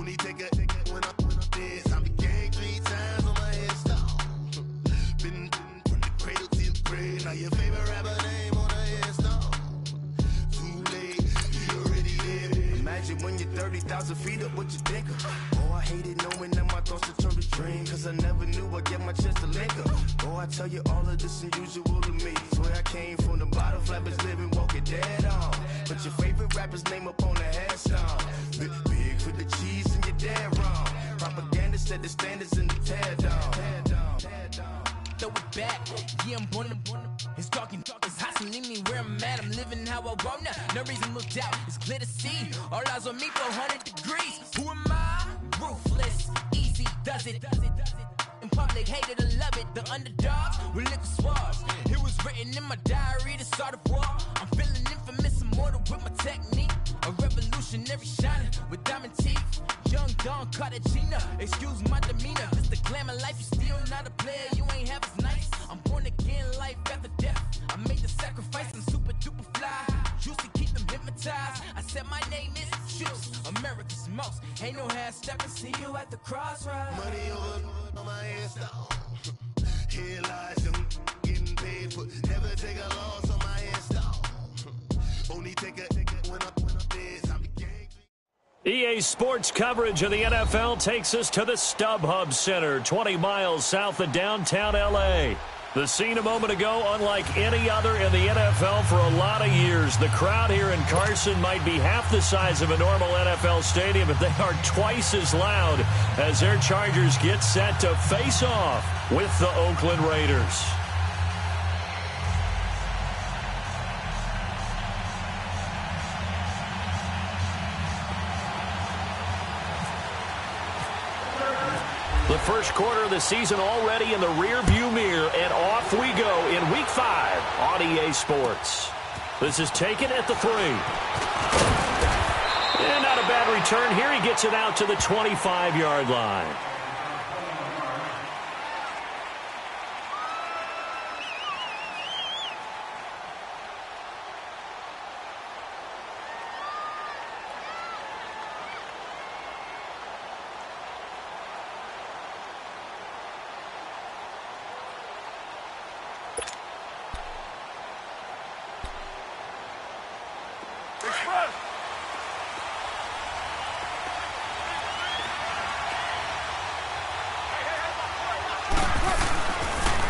Only take a when I'm this. I be gang 3 times on my headstone. Been from the cradle to the grave. Now your favorite rapper name on a headstone. Too late, you already there. Imagine when you're 30,000 feet up, what you think of? Oh, I hated knowing that my thoughts would turn to dream. Cause I never knew I'd get my chance to link up. Oh, I tell you all of this unusual to me. Swear I came from the bottom, flappers living, walking dead on. But your favorite rapper's name up on the headstone. Big for the cheese and you're dead wrong. Propaganda set the standards in the tear down. Throw it back, yeah, I'm born to it's talking, it's hot, so leave me where I'm at. I'm living how I want now, no reason to look out, it's clear to see. All eyes on me, 400 degrees. Who am I? Ruthless, easy, does it. In public, hated or love it, the underdogs with liquor swabs. It was written in my diary to start a war. I'm feeling infamous, immortal with my technique. A revolutionary shining with diamond teeth. Young Don Cartagena, excuse my demeanor. This the glamour life, you still not a player, you ain't half as nice. I'm born again, life after death. I made the sacrifice, I'm super duper fly. Used to keep them hypnotized. I said my name is Juice, America's most. Ain't no half stepping, see you at the crossroads. Money over on my headstone. Here lies them getting paid for. Never take a loss on my headstone. Only take a when I'm this. I be gang. EA Sports coverage of the NFL takes us to the StubHub Center, 20 miles south of downtown L.A. The scene a moment ago, unlike any other in the NFL for a lot of years. The crowd here in Carson might be half the size of a normal NFL stadium, but they are twice as loud as their Chargers get set to face off with the Oakland Raiders. The first quarter of the season already in the rear-view mirror, and off we go in Week 5 on EA Sports. This is taken at the 3. And not a bad return here. He gets it out to the 25-yard line.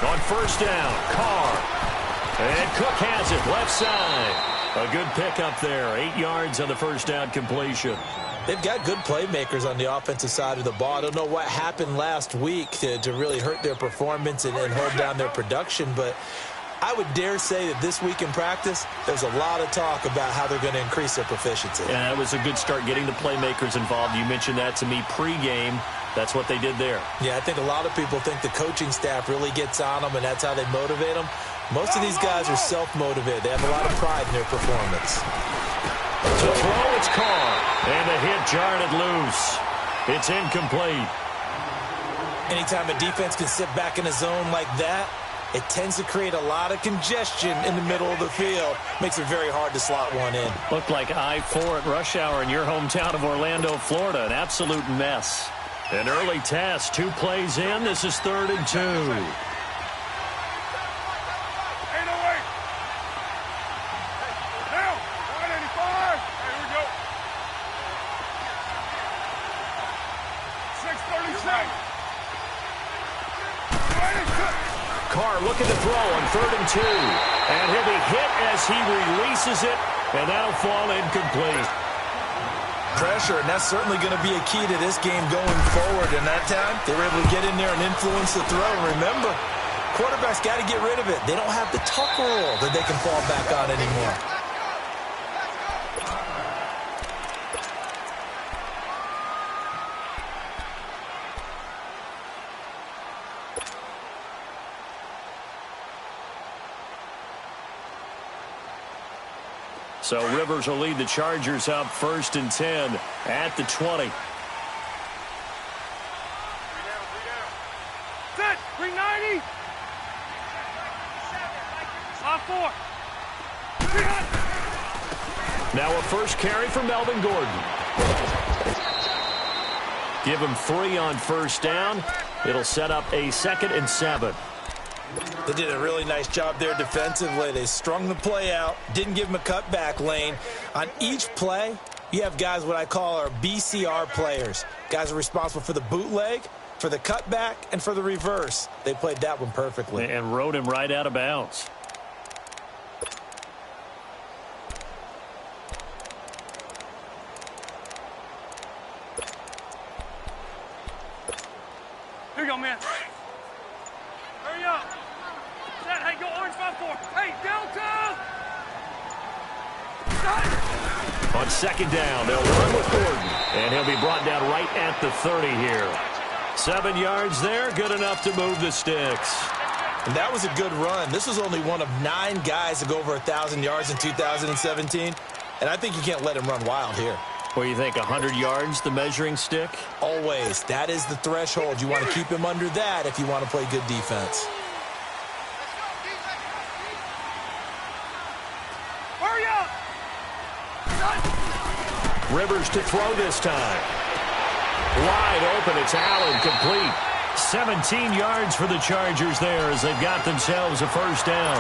On first down, Carr. And Cook has it, left side. A good pickup there, 8 yards on the first down completion. They've got good playmakers on the offensive side of the ball. I don't know what happened last week to really hurt their performance and hold down their production, but I would dare say that this week in practice, there's a lot of talk about how they're going to increase their proficiency. Yeah, that was a good start getting the playmakers involved. You mentioned that to me pregame. That's what they did there. Yeah, I think a lot of people think the coaching staff really gets on them, and that's how they motivate them. Most of these guys are self-motivated. They have a lot of pride in their performance. To throw, it's Carr. And the hit jarred it loose. It's incomplete. Anytime a defense can sit back in a zone like that, it tends to create a lot of congestion in the middle of the field. Makes it very hard to slot one in. Looked like I-4 at rush hour in your hometown of Orlando, Florida. An absolute mess. An early test, 2 plays in. This is 3rd and 2. 808. Now, 185. Here we go. 636. Carr looking to throw on 3rd and 2. And he'll be hit as he releases it, and that'll fall incomplete. Pressure, and that's certainly going to be a key to this game going forward. And that time, they were able to get in there and influence the throw. And remember, quarterbacks got to get rid of it. They don't have the tuck rule that they can fall back on anymore. So Rivers will lead the Chargers up 1st and 10 at the 20. Set. 390. Line 4. Now a first carry for Melvin Gordon. Give him 3 on first down. It'll set up a 2nd and 7. They did a really nice job there defensively. They strung the play out, didn't give him a cutback lane. On each play, you have guys what I call our BCR players. Guys are responsible for the bootleg, for the cutback, and for the reverse. They played that one perfectly. And rode him right out of bounds. Here you go, man. Hurry up. Set. Hey, go orange 5-4. Hey, Delta! Set. On 2nd down, they'll run with Gordon. And he'll be brought down right at the 30 here. 7 yards there, good enough to move the sticks. And that was a good run. This was only one of 9 guys to go over 1,000 yards in 2017. And I think you can't let him run wild here. What do you think, 100 yards, the measuring stick? Always. That is the threshold. You want to keep him under that if you want to play good defense. Hurry up! Rivers to throw this time. Wide open, it's Allen, complete. 17 yards for the Chargers there as they've got themselves a first down.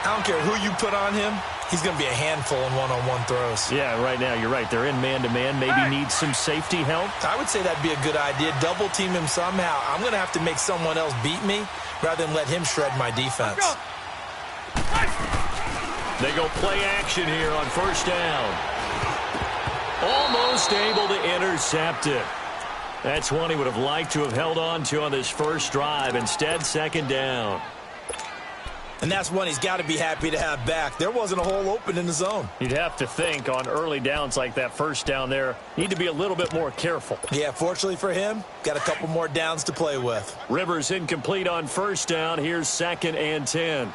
I don't care who you put on him. He's going to be a handful in one-on-one throws. Yeah, right now, you're right. They're in man-to-man. Maybe need some safety help. I would say that'd be a good idea. Double team him somehow. I'm going to have to make someone else beat me rather than let him shred my defense. They go play action here on first down. Almost able to intercept it. That's one he would have liked to have held on to on this first drive. Instead, 2nd down. And that's one he's got to be happy to have back. There wasn't a hole open in the zone. You'd have to think on early downs like that first down there, need to be a little bit more careful. Yeah, fortunately for him, got a couple more downs to play with. Rivers incomplete on first down. Here's 2nd and 10.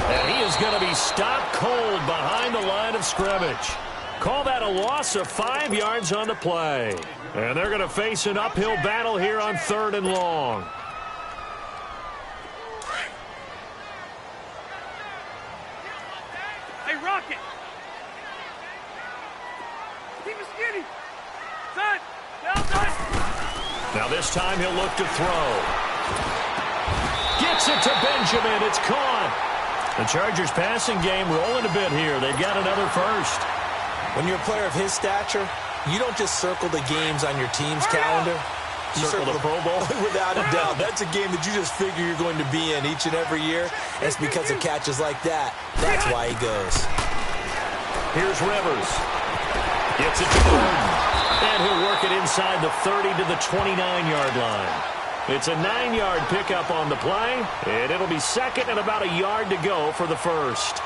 And he is going to be stopped cold behind the line of scrimmage. Call that a loss of 5 yards on the play. And they're going to face an uphill battle here on 3rd and long. Hey, Rocket! Keep it skinny! Set! Delta! Now this time he'll look to throw. Gets it to Benjamin. It's caught. The Chargers passing game rolling a bit here. They've got another first. When you're a player of his stature, you don't just circle the games on your team's calendar. You Circle the Pro Bowl? Without a doubt. That's a game that you just figure you're going to be in each and every year. And it's because of catches like that. That's why he goes. Here's Rivers. Gets it to Gordon. And he'll work it inside the 30 to the 29-yard line. It's a 9-yard pickup on the play. And it'll be 2nd and about a yard to go for the first.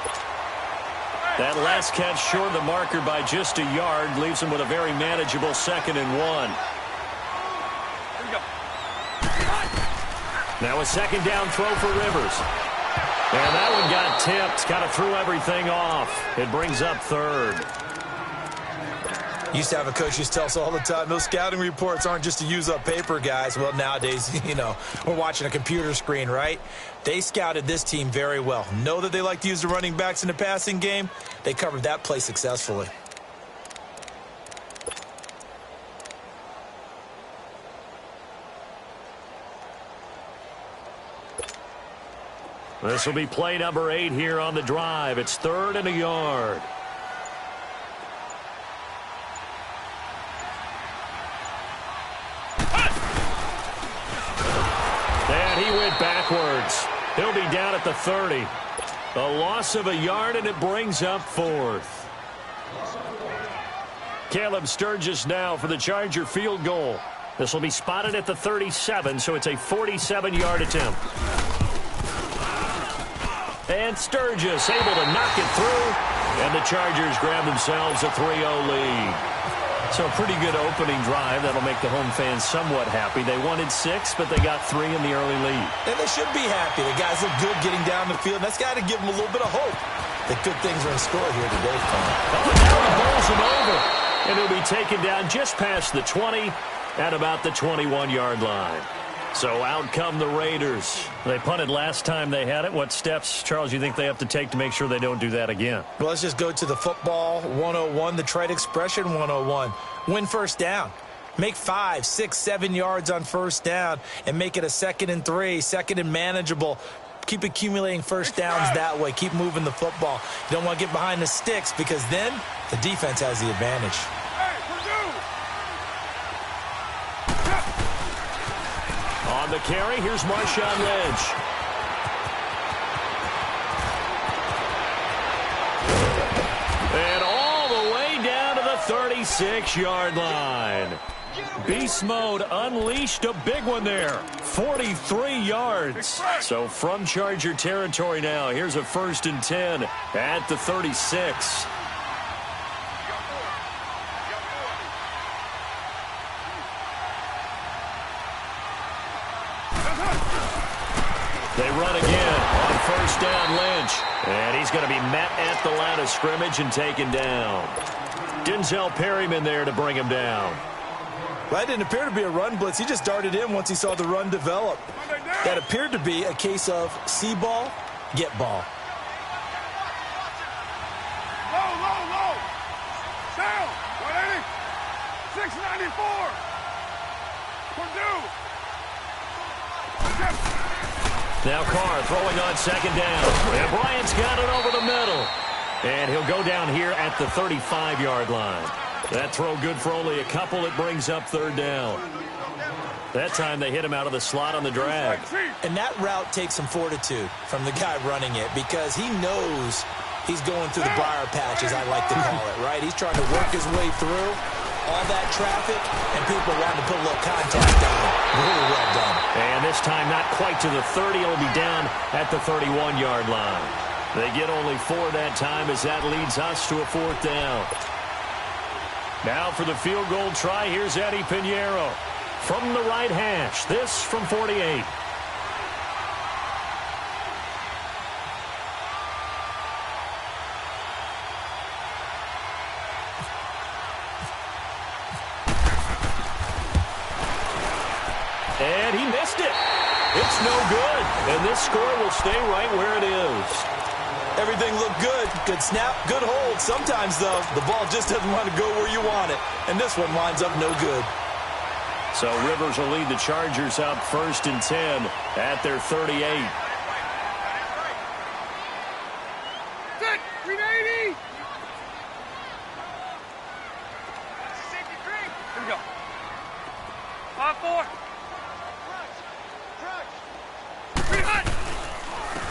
That last catch short of the marker by just a yard leaves him with a very manageable 2nd and 1. Now a 2nd down throw for Rivers. And that one got tipped. Kind of threw everything off. It brings up 3rd. Used to have a coach used to tell us all the time, those scouting reports aren't just to use up paper, guys. Well, nowadays, we're watching a computer screen, right? They scouted this team very well. Know that they like to use the running backs in the passing game. They covered that play successfully. This will be play number 8 here on the drive. It's 3rd and a yard. And he went backwards. He'll be down at the 30. A loss of a yard, and it brings up 4th. Caleb Sturgis now for the Charger field goal. This will be spotted at the 37, so it's a 47-yard attempt. And Sturgis able to knock it through, and the Chargers grab themselves a 3-0 lead. So a pretty good opening drive. That'll make the home fans somewhat happy. They wanted 6, but they got 3 in the early lead. And they should be happy. The guys look good getting down the field. That's got to give them a little bit of hope that good things are in store here today, Tom. Oh, now he bowls him over. And he'll be taken down just past the 20 at about the 21-yard line. So out come the Raiders. They punted last time they had it. What steps, Charles, you think they have to take to make sure they don't do that again? Well, let's just go to the football 101, the trade expression 101. Win first down. Make 5, 6, 7 yards on first down and make it a 2nd and 3, 2nd and manageable. Keep accumulating first downs that way. Keep moving the football. You don't want to get behind the sticks because then the defense has the advantage. On the carry, here's Marshawn Lynch. And all the way down to the 36-yard line. Beast mode unleashed, a big one there. 43 yards. So from Charger territory now, here's a 1st and 10 at the 36. They run again on 1st down, Lynch. And he's going to be met at the line of scrimmage and taken down. Denzel Perryman there to bring him down. Well, that didn't appear to be a run blitz. He just darted in once he saw the run develop. That appeared to be a case of see ball, get ball. Low, low, low. Down. 180. 694. Purdue. Now Carr throwing on 2nd down. And Bryant's got it over the middle. And he'll go down here at the 35-yard line. That throw good for only a couple. It brings up 3rd down. That time they hit him out of the slot on the drag. And that route takes some fortitude from the guy running it because he knows he's going through the briar patch, as I like to call it, right? He's trying to work his way through all that traffic, and people wanting to put a little contact on him. Really well done. And this time not quite to the 30. It'll be down at the 31-yard line. They get only 4 that time as that leads us to a 4th down. Now for the field goal try, here's Eddie Pinheiro from the right hash. This from 48. And he missed it. It's no good. And this score will stay right where it is. Everything looked good. Good snap, good hold. Sometimes, though, the ball just doesn't want to go where you want it. And this one winds up no good. So Rivers will lead the Chargers up 1st and 10 at their 38. Good. 380. Here we go. 5-4.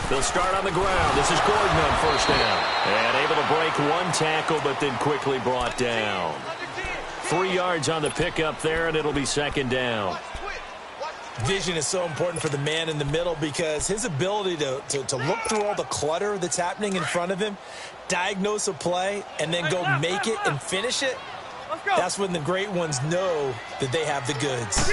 They'll start on the ground. This is Gordon on 1st down. And able to break 1 tackle, but then quickly brought down. 3 yards on the pickup there, and it'll be 2nd down. Vision is so important for the man in the middle because his ability to look through all the clutter that's happening in front of him, diagnose a play, and then go make it and finish it, that's when the great ones know that they have the goods.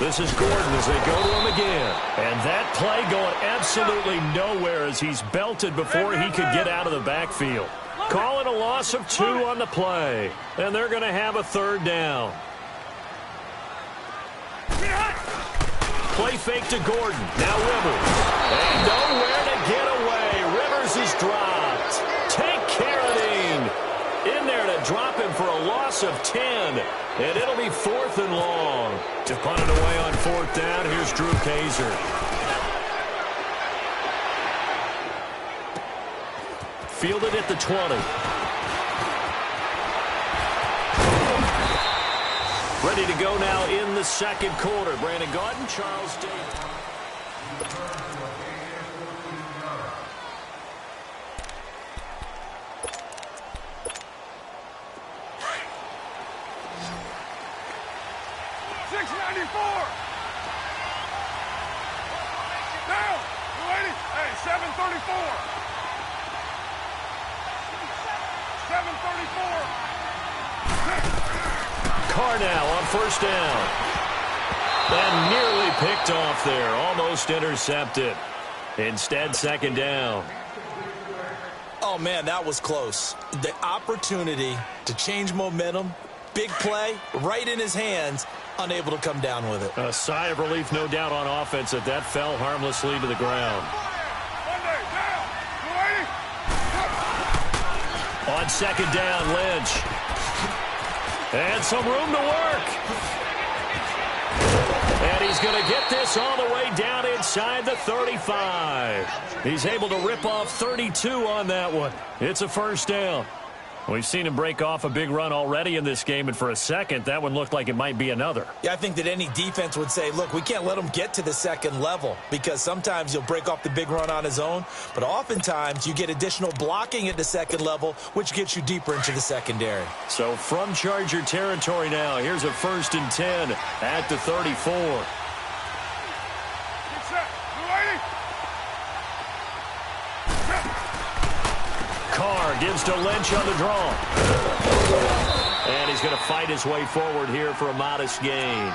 This is Gordon as they go to him again. And that play going absolutely nowhere as he's belted before he could get out of the backfield. Call it a loss of 2 on the play. And they're going to have a 3rd down. Play fake to Gordon. Now Rivers. And nowhere to get away. Rivers is dropped. Take care of him. In there to drop him for a loss of 10. And it'll be 4th and long. To punt it away on 4th down, here's Drew Kaiser. Fielded at the 20. Ready to go now in the 2nd quarter. Brandon Gaudin, Charles Davis. Carr now on 1st down. And nearly picked off there. Almost intercepted. Instead, 2nd down. Oh, man, that was close. The opportunity to change momentum, Big play, right in his hands, unable to come down with it. A sigh of relief, no doubt, on offense that fell harmlessly to the ground. On second down, Lynch. And some room to work. And he's going to get this all the way down inside the 35. He's able to rip off 32 on that one. It's a first down. We've seen him break off a big run already in this game, and for a second, that one looked like it might be another. Yeah, I think that any defense would say, look, we can't let him get to the second level, because sometimes he'll break off the big run on his own, but oftentimes you get additional blocking at the second level, which gets you deeper into the secondary. So from Charger territory now, here's a 1st and 10 at the 34. Carr gives to Lynch on the draw. And he's going to fight his way forward here for a modest gain.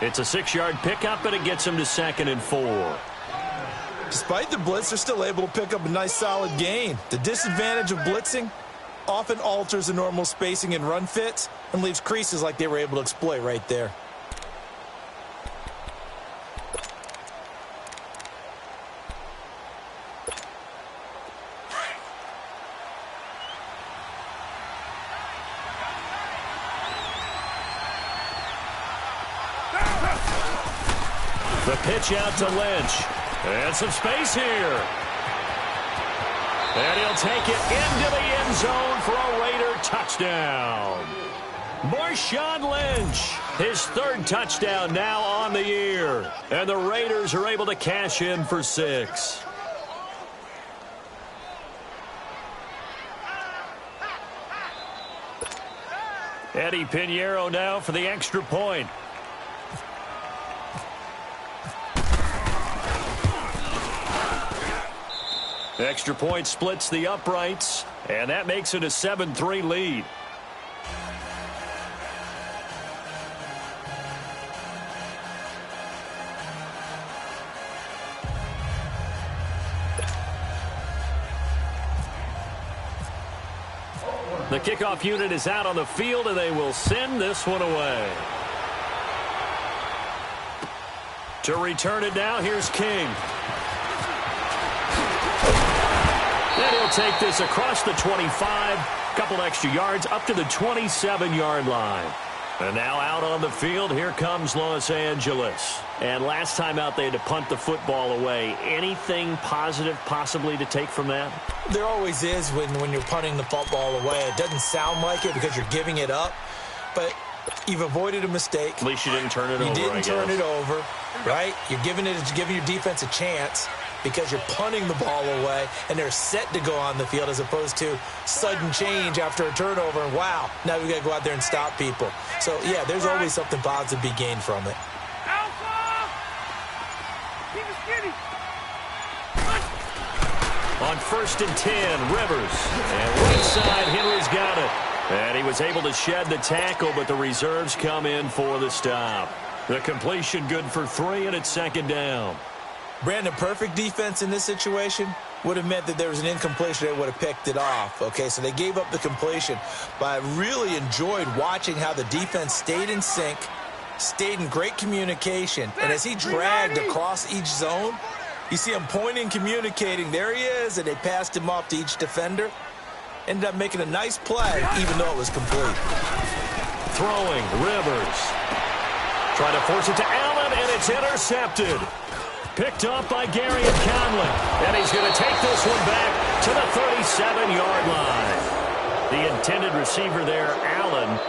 It's a 6-yard pickup, and it gets him to 2nd and 4. Despite the blitz, they're still able to pick up a nice solid gain. The disadvantage of blitzing often alters the normal spacing and run fits and leaves creases like they were able to exploit right there. The pitch out to Lynch. And some space here. And he'll take it into the end zone for a Raider touchdown. Marshawn Lynch, his 3rd touchdown now on the year. And the Raiders are able to cash in for 6. Eddie Pinheiro now for the extra point. Extra point splits the uprights, and that makes it a 7-3 lead. The kickoff unit is out on the field, and they will send this one away. To return it now, here's King. Then he'll take this across the 25, couple extra yards up to the 27-yard line. And now out on the field, here comes Los Angeles. And last time out, they had to punt the football away. Anything positive possibly to take from that? There always is when you're punting the football away. It doesn't sound like it because you're giving it up, but you've avoided a mistake. At least you didn't turn it over, You didn't turn it over, right? You're giving your defense a chance because you're punting the ball away, and they're set to go on the field as opposed to sudden change after a turnover, and wow, now we got to go out there and stop people. So, yeah, there's always something positive to be gained from it. On 1st and 10, Rivers. And right side, Henry's got it. And he was able to shed the tackle, but the reserves come in for the stop. The completion good for 3, and it's 2nd down. Brandon, perfect defense in this situation would have meant that there was an incompletion. They would have picked it off. Okay, so they gave up the completion. But I really enjoyed watching how the defense stayed in sync, stayed in great communication. And as he dragged across each zone, you see him pointing, communicating. There he is, and they passed him off to each defender. Ended up making a nice play, even though it was complete. Throwing, Rivers. Trying to force it to Allen, and it's intercepted. Picked off by Gary and Conley. And he's going to take this one back to the 37-yard line. The intended receiver there, Allen.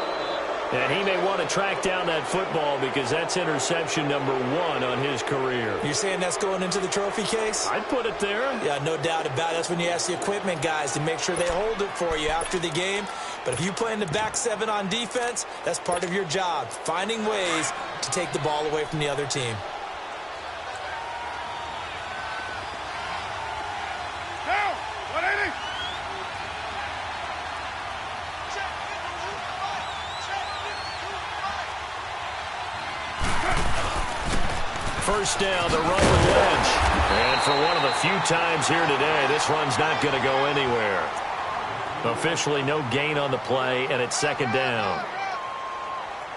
And he may want to track down that football because that's interception number 1 on his career. You're saying that's going into the trophy case? I'd put it there. Yeah, no doubt about it. That's when you ask the equipment guys to make sure they hold it for you after the game. But if you play in the back 7 on defense, that's part of your job, finding ways to take the ball away from the other team. First down, the run with Lynch. And for one of the few times here today, this run's not going to go anywhere. Officially no gain on the play, and it's 2nd down.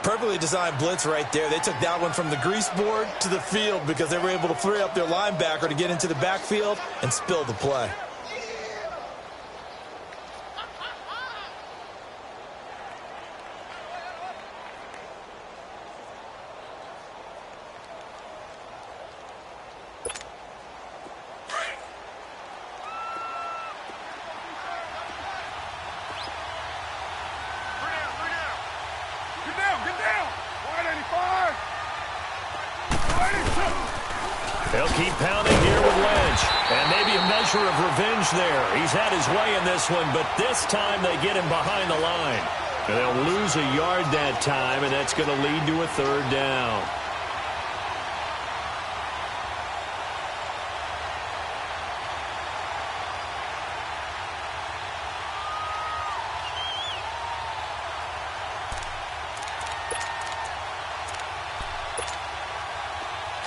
Perfectly designed blitz right there. They took that one from the grease board to the field because they were able to free up their linebacker to get into the backfield and spill the play. They'll keep pounding here with Lynch. And maybe a measure of revenge there. He's had his way in this one, but this time they get him behind the line. And they'll lose a yard that time, and that's going to lead to a third down.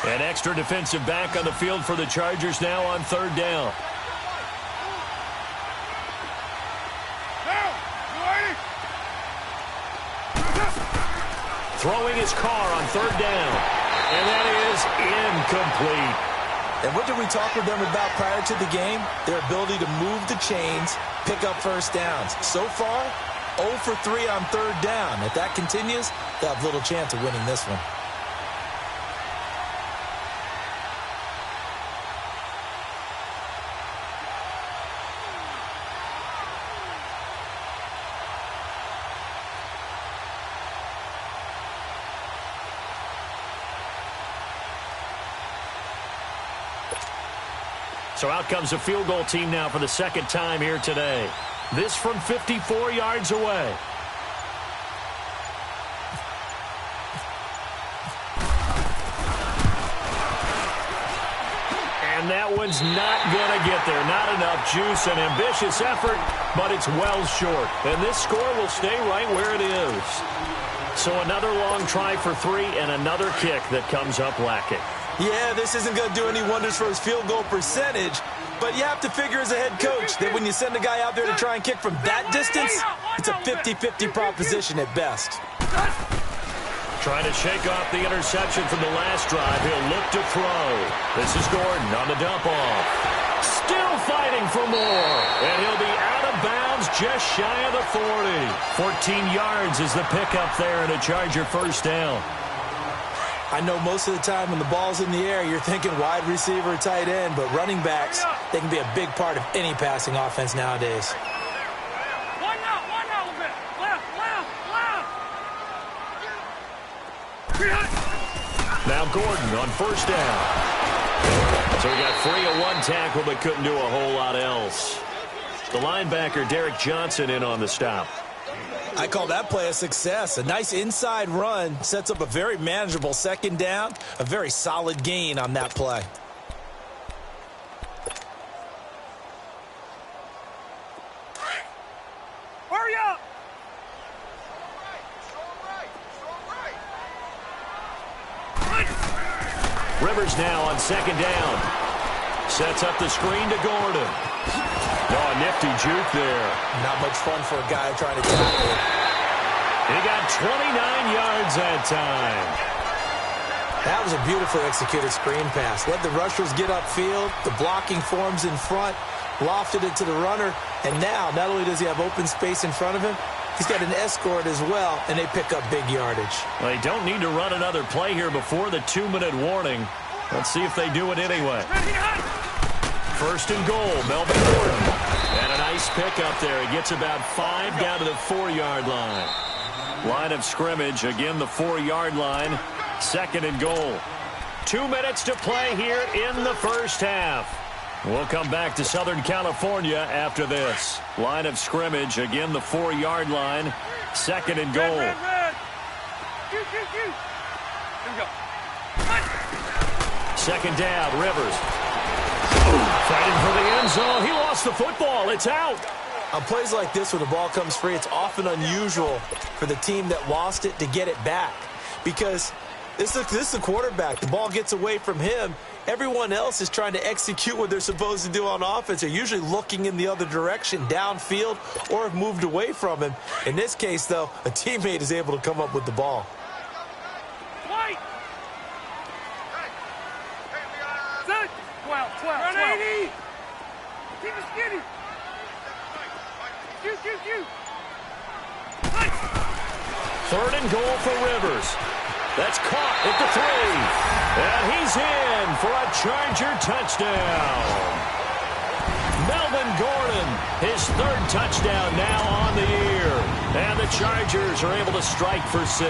An extra defensive back on the field for the Chargers now on third down. Throwing his car on third down. And that is incomplete. And what did we talk with them about prior to the game? Their ability to move the chains, pick up first downs. So far, 0 for 3 on third down. If that continues, they'll have little chance of winning this one. So out comes a field goal team now for the second time here today. This from 54 yards away. And that one's not going to get there. Not enough juice. An ambitious effort, but it's well short. And this score will stay right where it is. So another long try for 3 and another kick that comes up lacking. Yeah, this isn't going to do any wonders for his field goal percentage, but you have to figure as a head coach that when you send a guy out there to try and kick from that distance, it's a 50-50 proposition at best. Trying to shake off the interception from the last drive. He'll look to throw. This is Gordon on the dump off. Still fighting for more. And he'll be out of bounds just shy of the 40. 14 yards is the pickup there and a Charger first down. I know most of the time when the ball's in the air, you're thinking wide receiver, tight end, but running backs, they can be a big part of any passing offense nowadays. One out a little bit. Left. Now Gordon on first down. So he got free of one tackle, but couldn't do a whole lot else. The linebacker, Derek Johnson, in on the stop. I call that play a success. A nice inside run sets up a very manageable second down. A very solid gain on that play. Hurry up! Rivers now on second down. Sets up the screen to Gordon. Oh, nifty juke there. Not much fun for a guy trying to tackle it. He got 29 yards that time. That was a beautifully executed screen pass. Let the rushers get upfield. The blocking forms in front. Lofted it to the runner. And now, not only does he have open space in front of him, he's got an escort as well, and they pick up big yardage. Well, they don't need to run another play here before the 2-minute warning. Let's see if they do it anyway. First and goal, Melvin Gordon. And a nice pick up there. He gets about 5 down to the 4-yard line. Line of scrimmage, again the 4-yard line. Second and goal. 2 minutes to play here in the first half. We'll come back to Southern California after this. Line of scrimmage, again the 4-yard line. Second and goal. Red. Here we go. Second down, Rivers. Fighting for the end zone. He lost the football. It's out. On plays like this, when the ball comes free, it's often unusual for the team that lost it to get it back. Because this is the quarterback. The ball gets away from him. Everyone else is trying to execute what they're supposed to do on offense. They're usually looking in the other direction, downfield, or have moved away from him. In this case, though, a teammate is able to come up with the ball. Run 80. Keep it skinny. Q. Third and goal for Rivers. That's caught at the 3. And he's in for a Charger touchdown. Melvin Gordon, his 3rd touchdown now on the year. And the Chargers are able to strike for 6.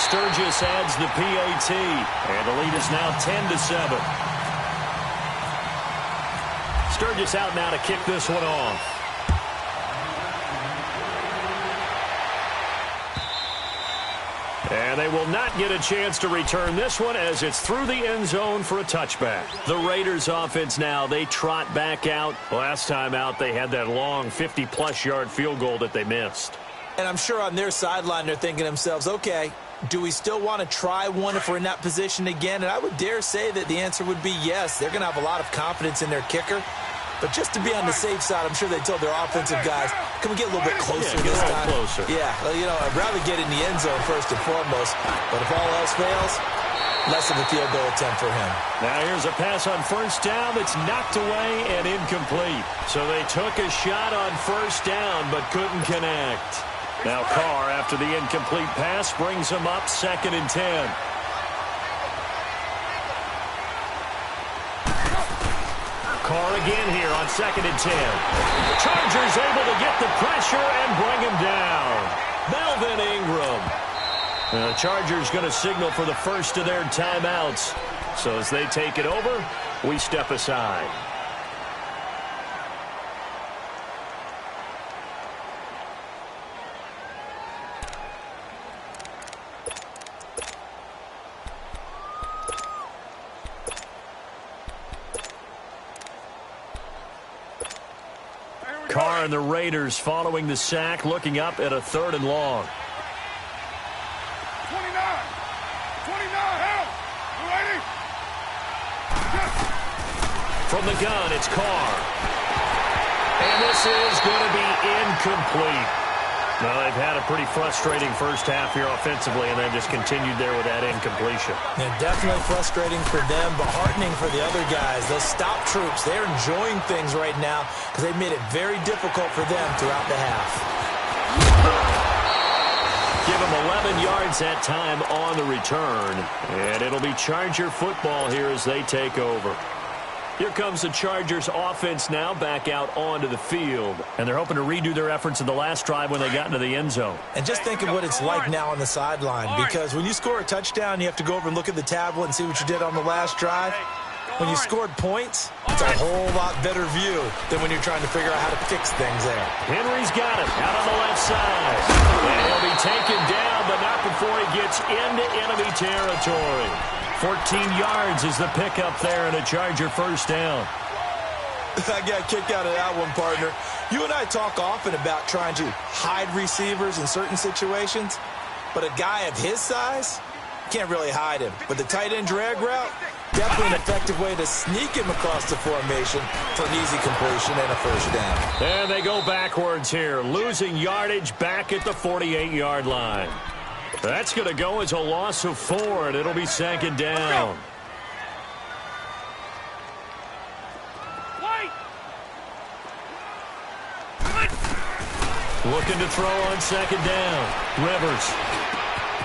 Sturgis adds the PAT, and the lead is now 10-7. Sturgis out now to kick this one off. And they will not get a chance to return this one as it's through the end zone for a touchback. The Raiders offense now, they trot back out. Last time out, they had that long 50-plus yard field goal that they missed. And I'm sure on their sideline, they're thinking to themselves, okay, do we still want to try one if we're in that position again? And I would dare say that the answer would be yes. They're going to have a lot of confidence in their kicker. But just to be on the safe side, I'm sure they told their offensive guys, can we get a little bit closer this time? Closer. Yeah, well, you know, I'd rather get in the end zone first and foremost. But if all else fails, less of a field goal attempt for him. Now here's a pass on first down that's knocked away and incomplete. So they took a shot on first down but couldn't connect. Now Carr, after the incomplete pass, brings him up 2nd and 10. Carr again here on 2nd and 10. The Chargers able to get the pressure and bring him down. Melvin Ingram. Now the Chargers going to signal for the first of their timeouts. So as they take it over, we step aside. Carr and the Raiders following the sack, looking up at a 3rd and long. 29, help! You ready? From the gun, it's Carr. And this is going to be incomplete. Well, they've had a pretty frustrating first half here offensively, and then just continued there with that incompletion. Yeah, definitely frustrating for them, but heartening for the other guys. Those stop troops, they're enjoying things right now because they've made it very difficult for them throughout the half. Give them 11 yards that time on the return, and it'll be Charger football here as they take over. Here comes the Chargers offense now back out onto the field. And they're hoping to redo their efforts in the last drive when they got into the end zone. And just think of what it's like now on the sideline. Because when you score a touchdown, you have to go over and look at the tablet and see what you did on the last drive. When you scored points, it's a whole lot better view than when you're trying to figure out how to fix things there. Henry's got it out on the left side. And he'll be taken down, but not before he gets into enemy territory. 14 yards is the pickup there and a Charger first down. I got a kick out of that one, partner. You and I talk often about trying to hide receivers in certain situations, but a guy of his size, can't really hide him. But the tight end drag route, definitely an effective way to sneak him across the formation for an easy completion and a first down. And they go backwards here, losing yardage back at the 48-yard line. That's going to go as a loss of 4, and it'll be 2nd down. Looking to throw on 2nd down. Rivers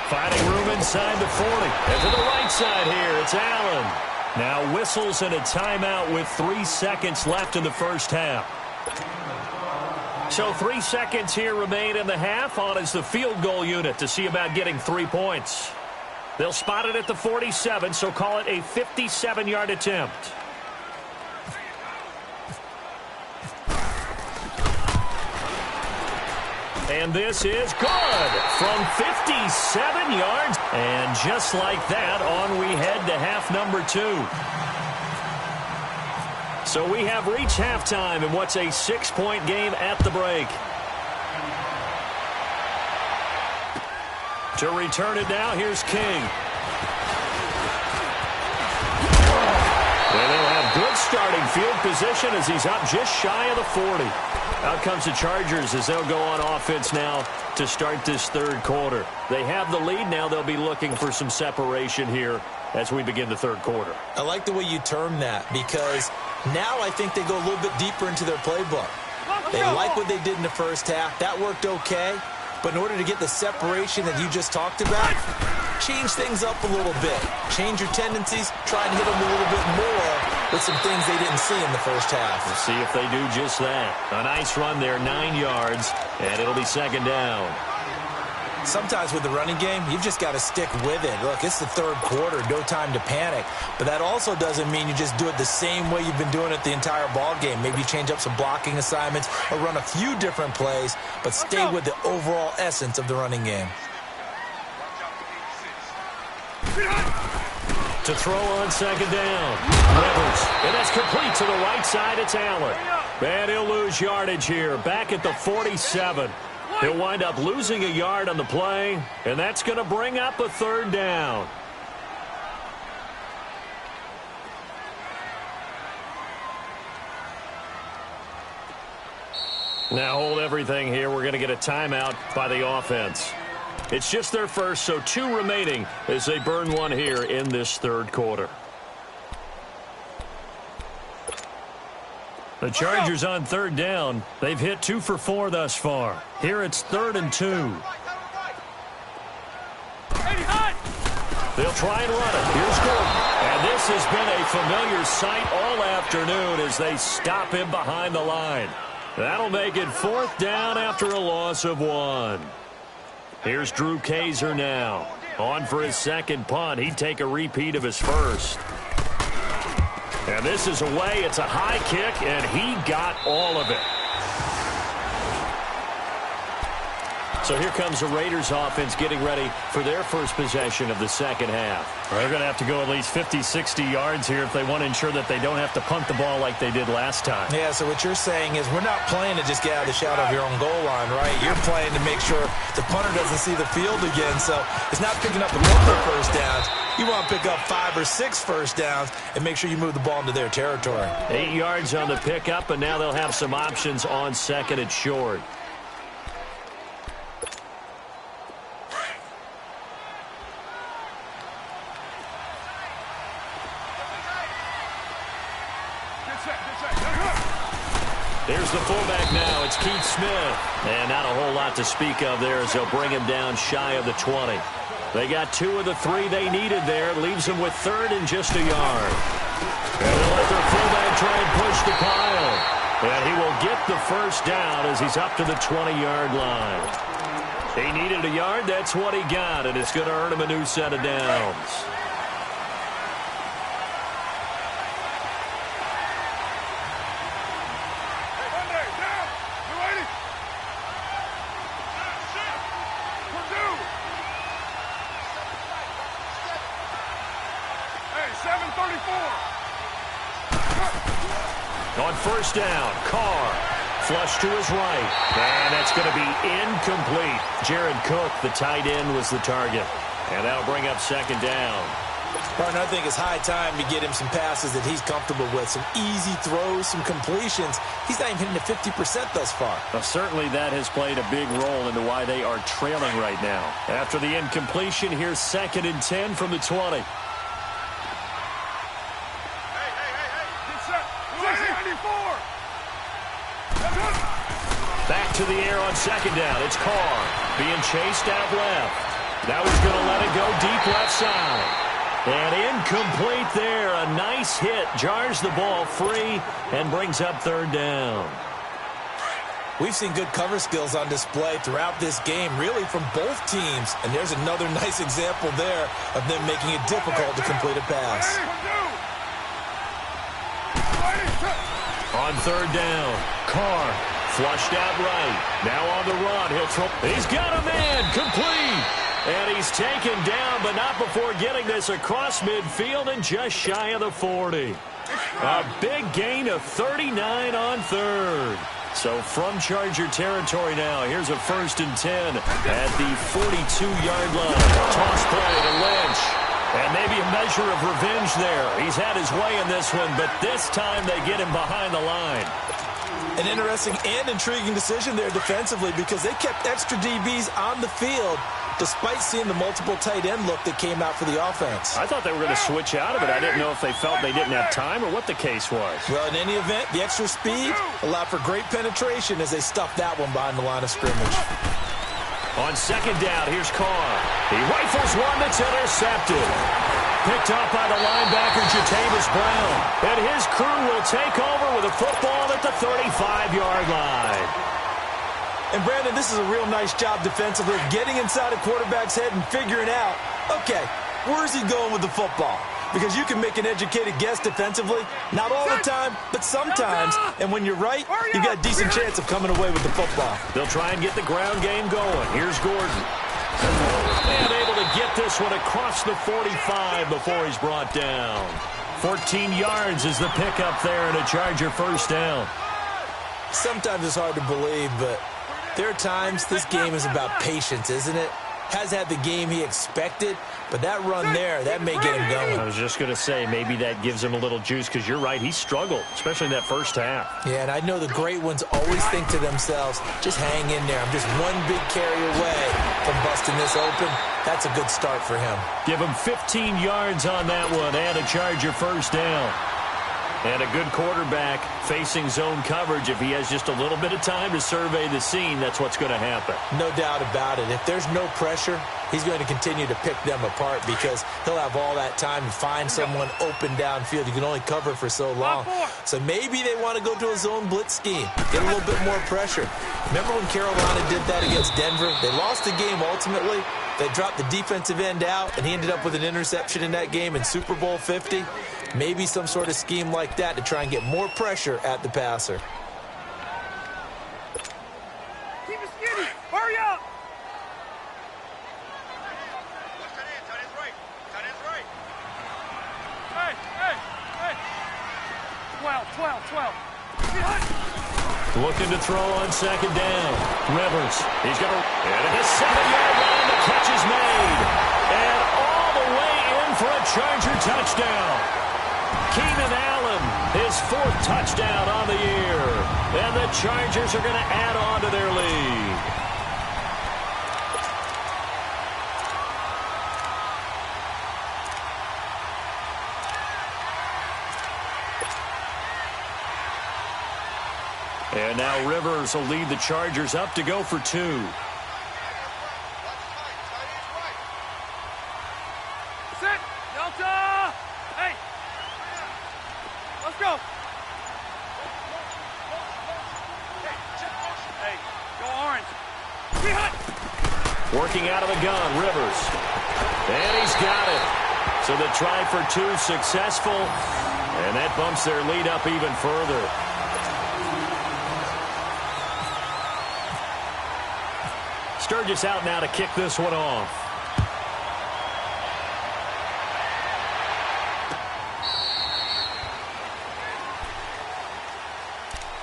finding room inside the 40. And to the right side here, it's Allen. Now whistles and a timeout with 3 seconds left in the first half. So 3 seconds here remain in the half. On is the field goal unit to see about getting 3 points. They'll spot it at the 47, so call it a 57-yard attempt. And this is good from 57 yards. And just like that, on we head to half number 2. So we have reached halftime in what's a 6-point game at the break. To return it now, here's King. And they'll have good starting field position as he's up just shy of the 40. Out comes the Chargers as they'll go on offense now to start this third quarter. They have the lead. Now they'll be looking for some separation here as we begin the third quarter. I like the way you term that because now I think they go a little bit deeper into their playbook. They like what they did in the first half. That worked okay. But in order to get the separation that you just talked about, change things up a little bit. Change your tendencies. Try and hit them a little bit more with some things they didn't see in the first half. We'll see if they do just that. A nice run there, 9 yards, and it'll be second down. Sometimes with the running game, you've just got to stick with it. Look, it's the third quarter, no time to panic. But that also doesn't mean you just do it the same way you've been doing it the entire ball game. Maybe you change up some blocking assignments or run a few different plays, but stay with the overall essence of the running game. To throw on second down. Rivers, and that's complete to the right side. It's Allen. And he'll lose yardage here, back at the 47. He'll wind up losing a yard on the play, and that's going to bring up a third down. Now hold everything here. We're going to get a timeout by the offense. It's just their first, so 2 remaining as they burn one here in this third quarter. The Chargers on third down. They've hit 2 for 4 thus far. Here it's 3rd and 2. They'll try and run it. Here's Gordon. And this has been a familiar sight all afternoon as they stop him behind the line. That'll make it 4th down after a loss of 1. Here's Drew Kaiser now. On for his second punt. He'd take a repeat of his first. And this is away. It's a high kick, and he got all of it. So here comes the Raiders offense getting ready for their first possession of the second half. They're going to have to go at least 50, 60 yards here if they want to ensure that they don't have to punt the ball like they did last time. Yeah, so what you're saying is we're not playing to just get out of the shadow of your own goal line, right? You're playing to make sure the punter doesn't see the field again. So it's not picking up a couple of first downs. You want to pick up 5 or 6 first downs and make sure you move the ball into their territory. 8 yards on the pickup, and now they'll have some options on second and short. There's the fullback now. It's Keith Smith. And not a whole lot to speak of there as they'll bring him down shy of the 20. They got 2 of the 3 they needed there. Leaves them with 3rd and just a yard. And they'll let their fullback try and push the pile. And he will get the first down as he's up to the 20-yard line. He needed a yard. That's what he got. And it's going to earn him a new set of downs. On first down, Carr, flush to his right, and that's going to be incomplete. Jared Cook, the tight end, was the target, and that'll bring up second down. Partner, I think it's high time to get him some passes that he's comfortable with, some easy throws, some completions. He's not even hitting the 50% thus far. Well, certainly that has played a big role into why they are trailing right now. After the incompletion, here's 2nd and 10 from the 20. Back to the air on second down. It's Carr being chased out left. Now he's going to let it go deep left side. And incomplete there. A nice hit. Jars the ball free and brings up 3rd down. We've seen good cover skills on display throughout this game, really from both teams. And there's another nice example there of them making it difficult to complete a pass. On 3rd down, Carr flushed out right. Now on the run. He'll throw. He's got a man. Complete. And he's taken down, but not before getting this across midfield and just shy of the 40. A big gain of 39 on 3rd. So from Charger territory now, here's a 1st and 10 at the 42-yard line. Toss play to Lynch. And maybe a measure of revenge there. He's had his way in this one, but this time they get him behind the line. An interesting and intriguing decision there defensively because they kept extra DBs on the field despite seeing the multiple tight end look that came out for the offense. I thought they were going to switch out of it. I didn't know if they felt they didn't have time or what the case was. Well, in any event, the extra speed allowed for great penetration as they stuffed that one behind the line of scrimmage. On second down, here's Carr. He rifles one that's intercepted. Picked up by the linebacker, Jatavis Brown. And his crew will take over with a football at the 35-yard line. And, Brandon, this is a real nice job defensively of getting inside a quarterback's head and figuring out, okay, where's he going with the football? Because you can make an educated guess defensively, not all the time, but sometimes. And when you're right, you got a decent chance of coming away with the football. They'll try and get the ground game going. Here's Gordon. And able to get this one across the 45 before he's brought down. 14 yards is the pickup there and a Charger first down. Sometimes it's hard to believe, but there are times this game is about patience, isn't it? Has had the game he expected, but that run there, that may get him going. I was just going to say, maybe that gives him a little juice because you're right, he struggled, especially in that first half. Yeah, and I know the great ones always think to themselves, just hang in there. I'm just one big carry away from busting this open. That's a good start for him. Give him 15 yards on that one and a Charger first down. And a good quarterback facing zone coverage. If he has just a little bit of time to survey the scene, that's what's going to happen. No doubt about it. If there's no pressure, he's going to continue to pick them apart because he'll have all that time to find someone open downfield. You can only cover for so long. So maybe they want to go to a zone blitz scheme, get a little bit more pressure. Remember when Carolina did that against Denver? They lost the game ultimately. They dropped the defensive end out, and he ended up with an interception in that game in Super Bowl 50. Maybe some sort of scheme like that to try and get more pressure at the passer. Keep it skinny. Hurry up. Tight end's right. Tight end's right. Hey. 12. Looking to throw on second down. Rivers. He's got and at the 7-yard line, the catch is made. And all the way in for a Charger touchdown. Keenan Allen, his 4th touchdown on the year. And the Chargers are going to add on to their lead. And now Rivers will lead the Chargers up to go for 2. Sit. Delta. Hey. Let's go. Hey, go orange. Be hot. Working out of the gun, Rivers. And he's got it. So the try for 2 successful. And that bumps their lead up even further. Sturgis out now to kick this one off.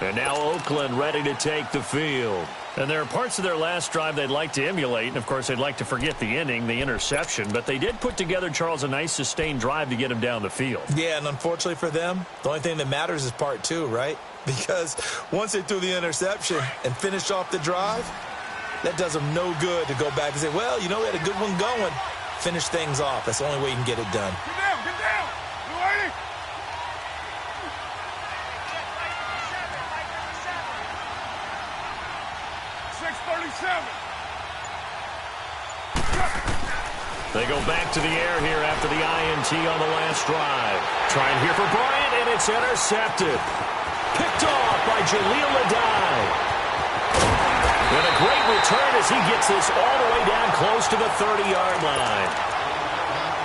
And now Oakland ready to take the field. And there are parts of their last drive they'd like to emulate. And, of course, they'd like to forget the inning, the interception. But they did put together, Charles, a nice sustained drive to get him down the field. Yeah, and unfortunately for them, the only thing that matters is part 2, right? Because once they threw the interception and finished off the drive, that does them no good to go back and say, well, you know, we had a good one going. Finish things off. That's the only way you can get it done. Get down. You ready? 6:37. They go back to the air here after the INT on the last drive. Trying here for Bryant, and it's intercepted. Picked off by Jaleel Adai. And a great return as he gets this all the way down close to the 30-yard line.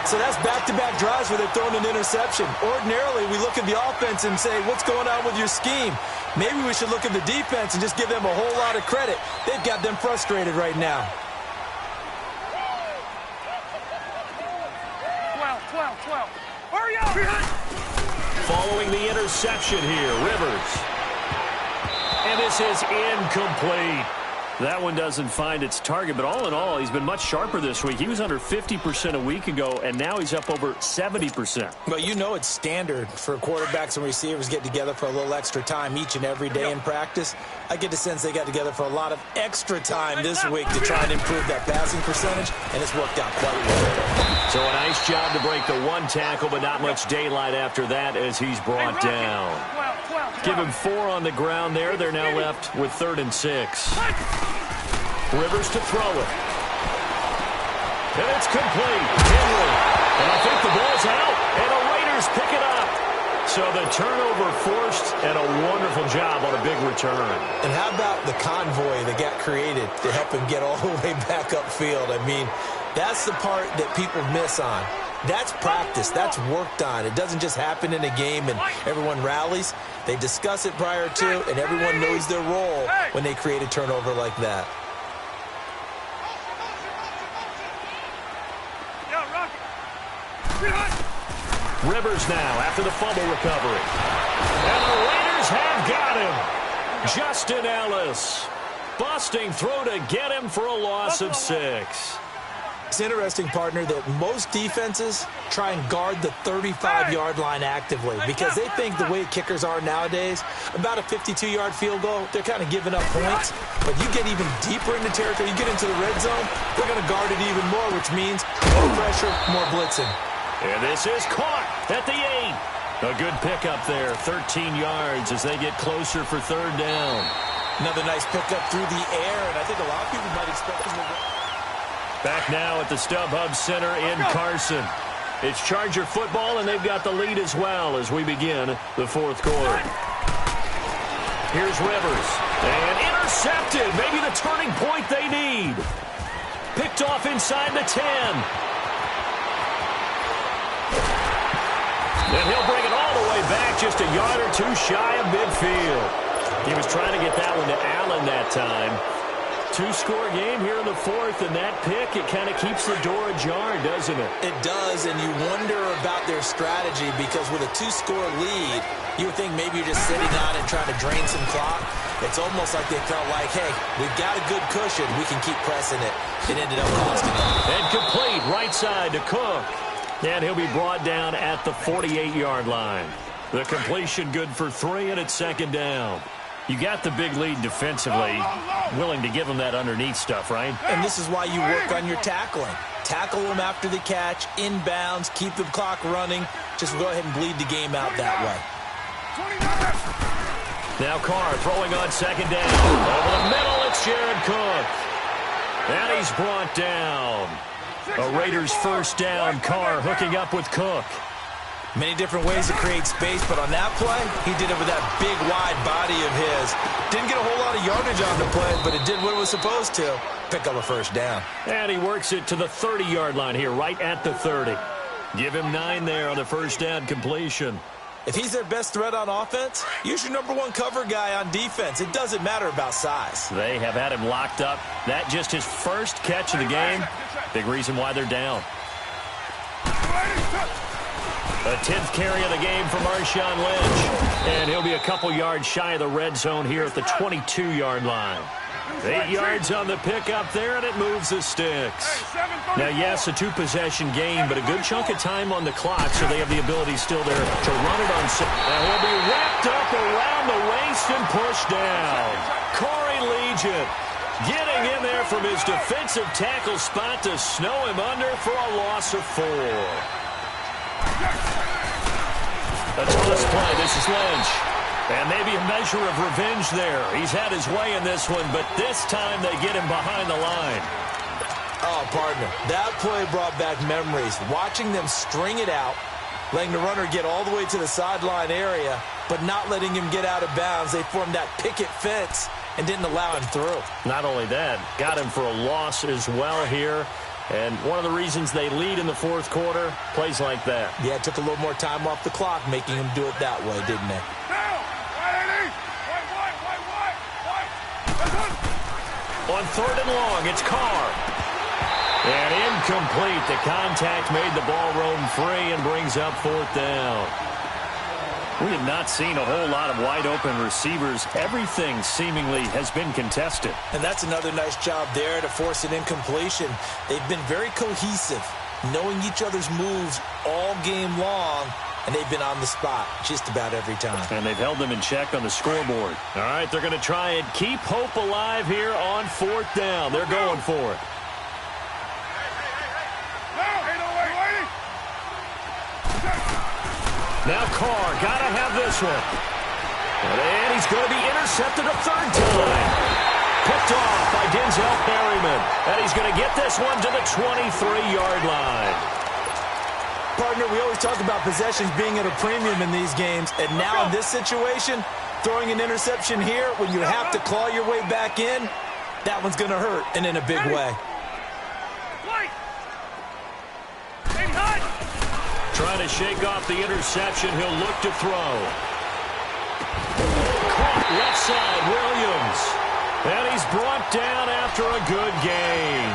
So that's back-to-back drives where they're throwing an interception. Ordinarily, we look at the offense and say, what's going on with your scheme? Maybe we should look at the defense and just give them a whole lot of credit. They've got them frustrated right now. 12. Hurry up! Following the interception here, Rivers. And this is incomplete. That one doesn't find its target, but all in all, he's been much sharper this week. He was under 50% a week ago, and now he's up over 70%. Well, you know it's standard for quarterbacks and receivers get together for a little extra time each and every day in practice. I get the sense they got together for a lot of extra time this week to try and improve that passing percentage, and it's worked out quite well. So a nice job to break the one tackle, but not much daylight after that as he's brought down. Give him 4 on the ground there. They're now left with 3rd and 6. Rivers to throw it. And it's complete. Henry. And I think the ball's out. And the Raiders pick it up. So the turnover forced and a wonderful job on a big return. And how about the convoy that got created to help him get all the way back upfield? I mean, that's the part that people miss on. That's practice. That's worked on. It doesn't just happen in a game and everyone rallies. They discuss it prior to, and everyone knows their role when they create a turnover like that. Rivers now after the fumble recovery. And the Raiders have got him. Justin Ellis. Busting through to get him for a loss of 6. It's interesting, partner, that most defenses try and guard the 35-yard line actively because they think the way kickers are nowadays, about a 52-yard field goal, they're kind of giving up points. But you get even deeper into territory, you get into the red zone, they're going to guard it even more, which means more pressure, more blitzing. And this is caught at the 8. A good pickup there, 13 yards as they get closer for 3rd down. Another nice pickup through the air, and I think a lot of people might expect him to... Back now at the StubHub Center in Carson. It's Charger football, and they've got the lead as well as we begin the 4th quarter. Here's Rivers. And intercepted. Maybe the turning point they need. Picked off inside the 10. And he'll bring it all the way back, just a yard or 2 shy of midfield. He was trying to get that one to Allen that time. 2-score game here in the 4th, and that pick, it kind of keeps the door ajar, doesn't it? It does, and you wonder about their strategy because with a 2-score lead, you would think maybe you're just sitting on it and trying to drain some clock. It's almost like they felt like, hey, we've got a good cushion. We can keep pressing it. It ended up costing them. And complete right side to Cook. And he'll be brought down at the 48-yard line. The completion good for 3, and it's 2nd down. You got the big lead defensively, willing to give them that underneath stuff, right? And this is why you work on your tackling. Tackle them after the catch, inbounds, keep the clock running. Just go ahead and bleed the game out that way. Now Carr throwing on 2nd down. Over the middle, it's Jared Cook. And he's brought down. A Raiders 1st down. Carr hooking up with Cook. Many different ways to create space, but on that play, he did it with that big, wide body of his. Didn't get a whole lot of yardage on the play, but it did what it was supposed to. Pick up a 1st down. And he works it to the 30-yard line here, right at the 30. Give him 9 there on the 1st down completion. If he's their best threat on offense, use your #1 cover guy on defense. It doesn't matter about size. They have had him locked up. That just his first catch of the game. Big reason why they're down. A 10th carry of the game for Marshawn Lynch. And he'll be a couple yards shy of the red zone here at the 22-yard line. 8 yards on the pickup there, and it moves the sticks. Now, yes, a 2-possession game, but a good chunk of time on the clock, so they have the ability still there to run it on. Now he'll be wrapped up around the waist and pushed down. Corey Legion getting in there from his defensive tackle spot to snow him under for a loss of 4. A toss play. This is Lynch. And maybe a measure of revenge there. He's had his way in this one, but this time they get him behind the line. Oh, partner, that play brought back memories. Watching them string it out, letting the runner get all the way to the sideline area, but not letting him get out of bounds. They formed that picket fence and didn't allow him through. Not only that, got him for a loss as well here. And one of the reasons they lead in the 4th quarter, plays like that. Yeah, it took a little more time off the clock, making him do it that way, didn't they? On 3rd and long, it's Carr. And incomplete. The contact made the ball roam free and brings up 4th down. We have not seen a whole lot of wide-open receivers. Everything seemingly has been contested. And that's another nice job there to force an incompletion. They've been very cohesive, knowing each other's moves all game long, and they've been on the spot just about every time. And they've held them in check on the scoreboard. All right, they're going to try and keep hope alive here on 4th down. They're going for it. Now Carr, got to have this one. And he's going to be intercepted a 3rd time. Picked off by Denzel Perryman. And he's going to get this one to the 23-yard line. Partner, we always talk about possessions being at a premium in these games. And now in this situation, throwing an interception here when you have to claw your way back in, that one's going to hurt, and in a big way. Trying to shake off the interception. He'll look to throw. Caught left side, Williams. And he's brought down after a good gain.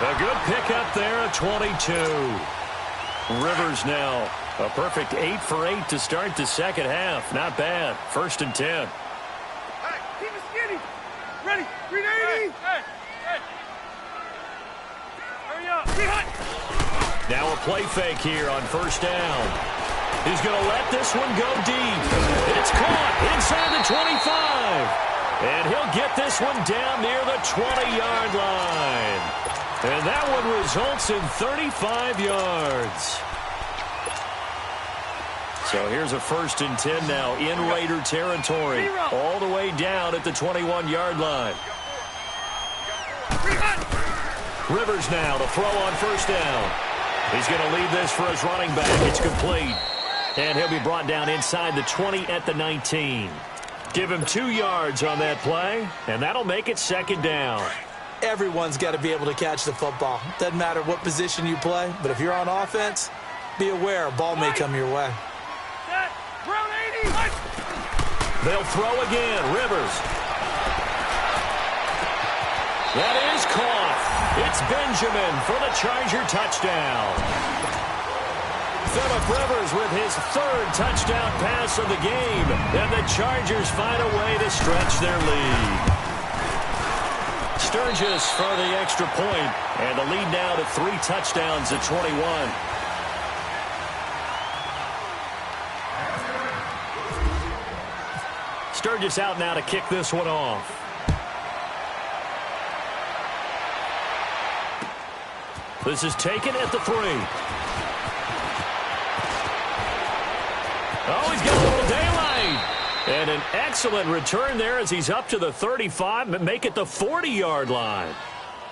A good pickup there at 22. Rivers now a perfect 8 for 8 to start the second half. Not bad. 1st and 10. Hey, keep it skinny. Ready. 380. Hey. Hurry up. Now a play fake here on 1st down. He's going to let this one go deep. It's caught inside the 25. And he'll get this one down near the 20-yard line. And that one results in 35 yards. So here's a 1st and 10 now in Raider territory. All the way down at the 21-yard line. Rivers now to throw on 1st down. He's going to leave this for his running back. It's complete. And he'll be brought down inside the 20 at the 19. Give him 2 yards on that play, and that'll make it 2nd down. Everyone's got to be able to catch the football. Doesn't matter what position you play, but if you're on offense, be aware a ball may come your way. They'll throw again. Rivers. That is caught. It's Benjamin for the Charger touchdown. Phillip Rivers with his 3rd touchdown pass of the game. And the Chargers find a way to stretch their lead. Sturgis for the extra point. And the lead now to 3 touchdowns at 21. Sturgis out now to kick this one off. This is taken at the 3. Oh, he's got a little daylight. And an excellent return there as he's up to the 35 and make it the 40-yard line.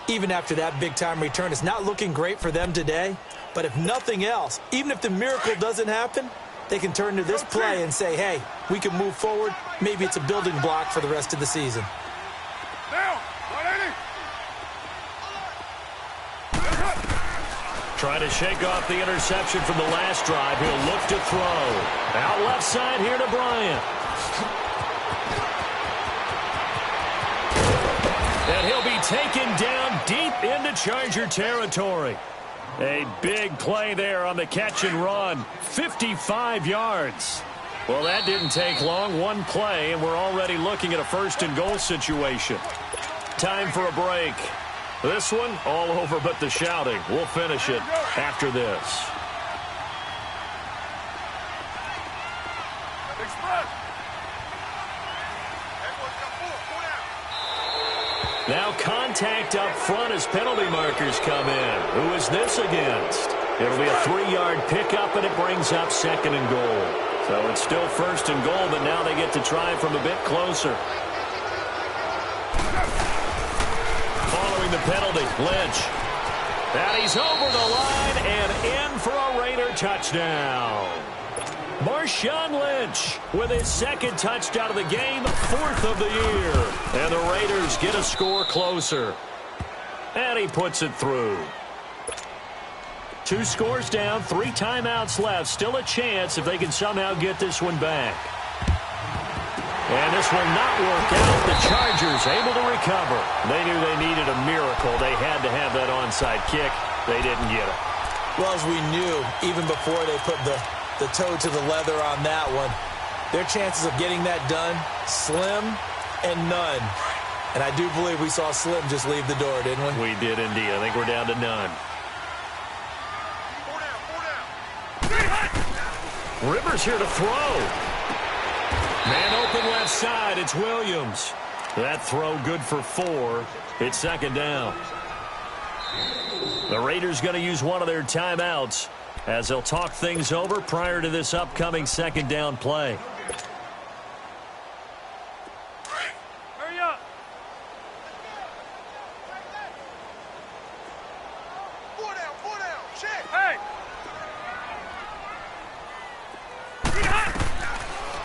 Even after that big-time return, it's not looking great for them today. But if nothing else, even if the miracle doesn't happen, they can turn to this play and say, hey, we can move forward. Maybe it's a building block for the rest of the season. Trying to shake off the interception from the last drive. He'll look to throw. Out left side here to Bryant. And he'll be taken down deep into Charger territory. A big play there on the catch and run. 55 yards. Well, that didn't take long. One play, and we're already looking at a 1st and goal situation. Time for a break. This one, all over but the shouting. We'll finish it after this. Now contact up front as penalty markers come in. Who is this against? It'll be a 3-yard pickup, and it brings up 2nd and goal. So it's still 1st and goal, but now they get to try from a bit closer. Following the penalty, Lynch. And he's over the line and in for a Raider touchdown. Marshawn Lynch with his 2nd touchdown of the game, 4th of the year. And the Raiders get a score closer. And he puts it through. 2 scores down, 3 timeouts left. Still a chance if they can somehow get this one back. And this will not work out. The Chargers able to recover. They knew they needed a miracle. They had to have that onside kick. They didn't get it. Well, as we knew, even before they put the the toe to the leather on that one. Their chances of getting that done, slim and none. And I do believe we saw Slim just leave the door, didn't we? We did indeed. I think we're down to none. Rivers here to throw. Man open left side. It's Williams. That throw good for 4. It's second down. The Raiders going to use one of their timeouts as they'll talk things over prior to this upcoming second down play. Hurry up. 4 down, check. Hey.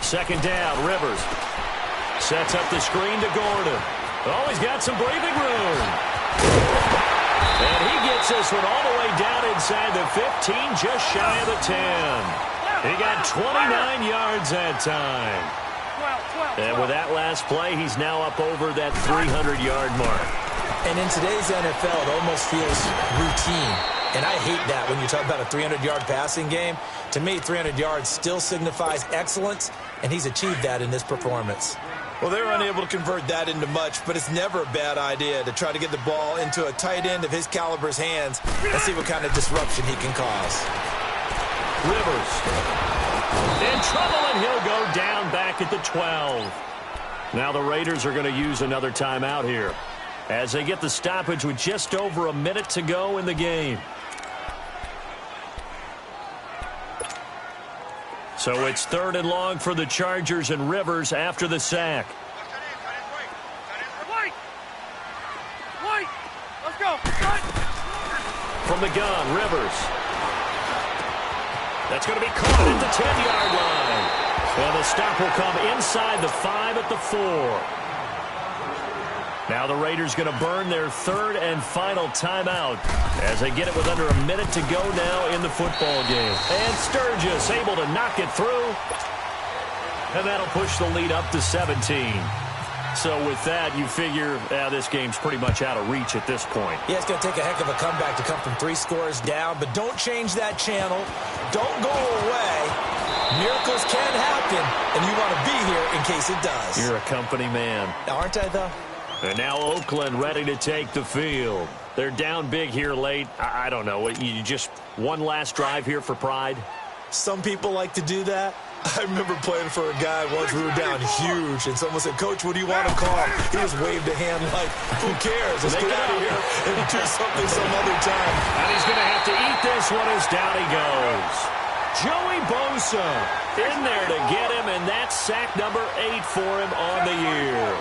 Second down, Rivers. Sets up the screen to Gordon. Oh, he's got some breathing room. And he gets this one all the way down inside the 15, just shy of the 10. He got 29 yards that time. 12. And with that last play, he's now up over that 300-yard mark. And in today's NFL, it almost feels routine. And I hate that when you talk about a 300-yard passing game. To me, 300 yards still signifies excellence, and he's achieved that in this performance. Well, they were unable to convert that into much, but it's never a bad idea to try to get the ball into a tight end of his caliber's hands and see what kind of disruption he can cause. Rivers in trouble, and he'll go down back at the 12. Now the Raiders are going to use another timeout here as they get the stoppage with just over a minute to go in the game. So it's 3rd and long for the Chargers, and Rivers after the sack. Wait. Let's go. From the gun, Rivers. That's going to be caught at the 10-yard line. And the stop will come inside the 5 at the 4. Now the Raiders going to burn their 3rd and final timeout as they get it with under a minute to go now in the football game. And Sturgis able to knock it through. And that'll push the lead up to 17. So with that, you figure this game's pretty much out of reach at this point. Yeah, it's going to take a heck of a comeback to come from 3 scores down, but don't change that channel. Don't go away. Miracles can happen, and you want to be here in case it does. You're a company man. Aren't I, though? And now Oakland ready to take the field. They're down big here late. I don't know. You just one last drive here for pride? Some people like to do that. I remember playing for a guy once. We were down huge, and someone said, "Coach, what do you want to call?" He just waved a hand like, "Who cares? Let's get out of here and do something some other time." And he's going to have to eat this one as down he goes. Joey Bosa in there to get him, and that's sack number 8 for him on the year.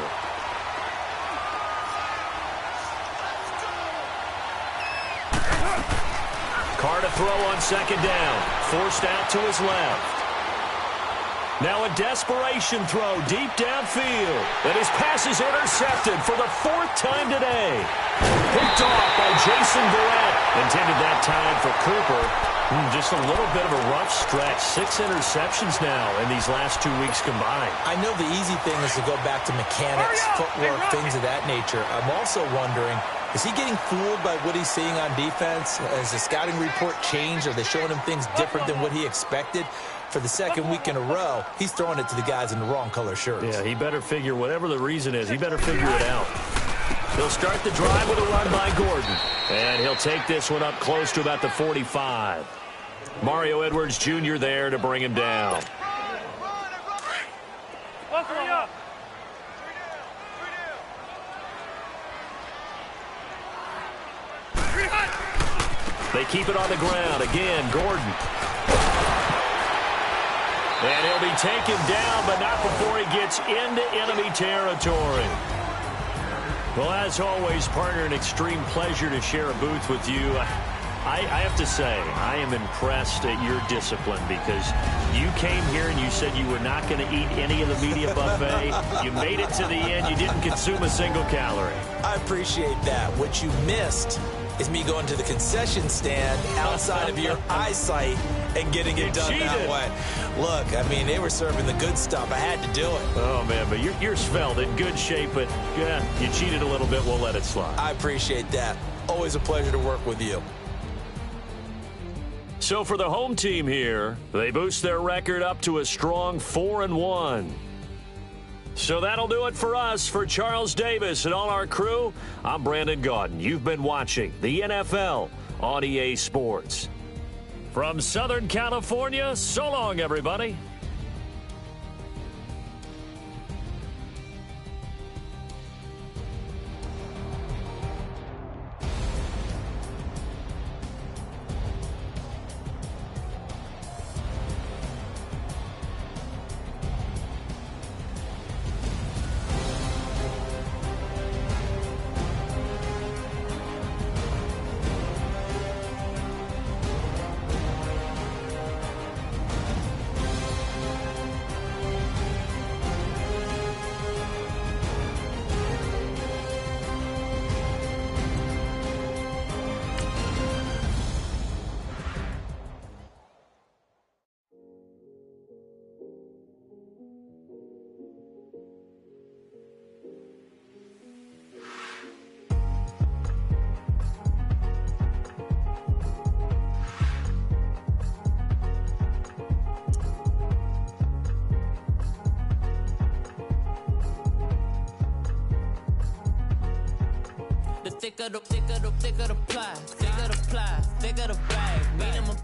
Carr to throw on second down. Forced out to his left. Now a desperation throw deep downfield. And his pass is intercepted for the 4th time today. Picked off by Jason Verrett. Intended that time for Cooper. Just a little bit of a rough stretch. 6 interceptions now in these last 2 weeks combined. I know the easy thing is to go back to mechanics, footwork, things of that nature. I'm also wondering, is he getting fooled by what he's seeing on defense? Has the scouting report changed? Are they showing him things different than what he expected? For the 2nd week in a row, he's throwing it to the guys in the wrong color shirts. Yeah, he better figure, whatever the reason is, he better figure it out. He'll start the drive with a run by Gordon. And he'll take this one up close to about the 45. Mario Edwards Jr. there to bring him down. Hurry up. They keep it on the ground. Again, Gordon. And he'll be taken down, but not before he gets into enemy territory. Well, as always, partner, an extreme pleasure to share a booth with you. I have to say, I am impressed at your discipline because you came here and you said you were not going to eat any of the media buffet. You made it to the end. You didn't consume a single calorie. I appreciate that. What you missed is me going to the concession stand outside of your eyesight and getting it done that way. Look, I mean, they were serving the good stuff. I had to do it. Oh, man, but you're svelte, in good shape, but yeah, you cheated a little bit. We'll let it slide. I appreciate that. Always a pleasure to work with you. So for the home team here, they boost their record up to a strong 4-1. So that'll do it for us. For Charles Davis and all our crew, I'm Brandon Gaudin. You've been watching the NFL on EA Sports. From Southern California, so long, everybody. Thicker the pie, thicker the bag. Minimum